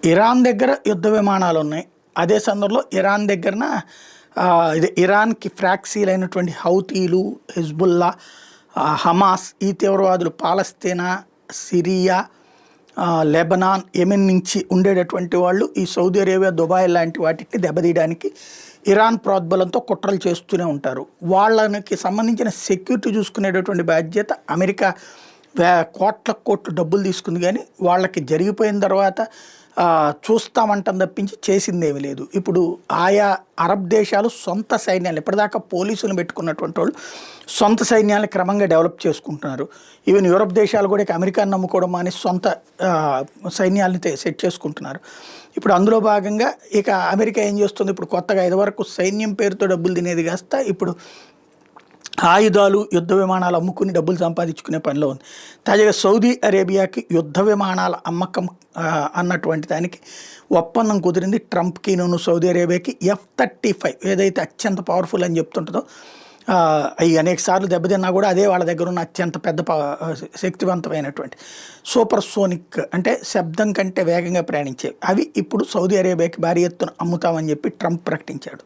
Iran దగ్గర యుద్ధ విమానాలు ఉన్నాయి. అదే సందర్భంలో ఇరాన్ దగ్గరన ఇది ఇరాన్కి ఫ్రాక్సీలు అయినటువంటి హౌతీలు, హిజ్బుల్లా, హమాస్ ఈ తీవ్రవాదులు పాలస్తీనా, సిరియా, లెబనాన్, యెమెన్ నుంచి ఉండేటటువంటి వాళ్ళు ఈ సౌదీ అరేబియా, దుబాయ్ లాంటి వాటిని దెబ్బతీయడానికి ఇరాన్ ప్రోద్బలంతో కుట్రలు చేస్తూనే ఉంటారు. వాళ్ళకి సంబంధించిన సెక్యూరిటీ చూసుకునేటటువంటి బాధ్యత అమెరికా కోట్ల డబ్బులు తీసుకుంది. కానీ వాళ్ళకి జరిగిపోయిన తర్వాత చూస్తామంటాం తప్పించి చేసిందేమీ లేదు. ఇప్పుడు ఆయా అరబ్ దేశాలు సొంత సైన్యాలు ఇప్పటిదాకా పోలీసులను పెట్టుకున్నటువంటి వాళ్ళు సొంత సైన్యాలను క్రమంగా డెవలప్ చేసుకుంటున్నారు. ఈవెన్ యూరప్ దేశాలు కూడా ఇక అమెరికాను నమ్ముకోవడం అని సొంత సైన్యాలని సెట్ చేసుకుంటున్నారు. ఇప్పుడు అందులో భాగంగా ఇక అమెరికా ఏం చేస్తుంది, ఇప్పుడు కొత్తగా ఇదివరకు సైన్యం పేరుతో డబ్బులు తినేది కాస్త ఇప్పుడు ఆయుధాలు, యుద్ధ విమానాలు అమ్ముకుని డబ్బులు సంపాదించుకునే పనిలో ఉంది. తాజాగా సౌదీ అరేబియాకి యుద్ధ విమానాల అమ్మకం అన్నటువంటి దానికి ఒప్పందం కుదిరింది. ట్రంప్కి సౌదీ అరేబియాకి F-35 ఏదైతే అత్యంత పవర్ఫుల్ అని చెప్తుంటుందో అవి అనేక సార్లు దెబ్బతిన్నా కూడా అదే వాళ్ళ దగ్గర ఉన్న అత్యంత పెద్ద శక్తివంతమైనటువంటి సూపర్ సోనిక్ అంటే శబ్దం కంటే వేగంగా ప్రయాణించేవి అవి ఇప్పుడు సౌదీ అరేబియాకి భారీ ఎత్తున అమ్ముతామని చెప్పి ట్రంప్ ప్రకటించాడు.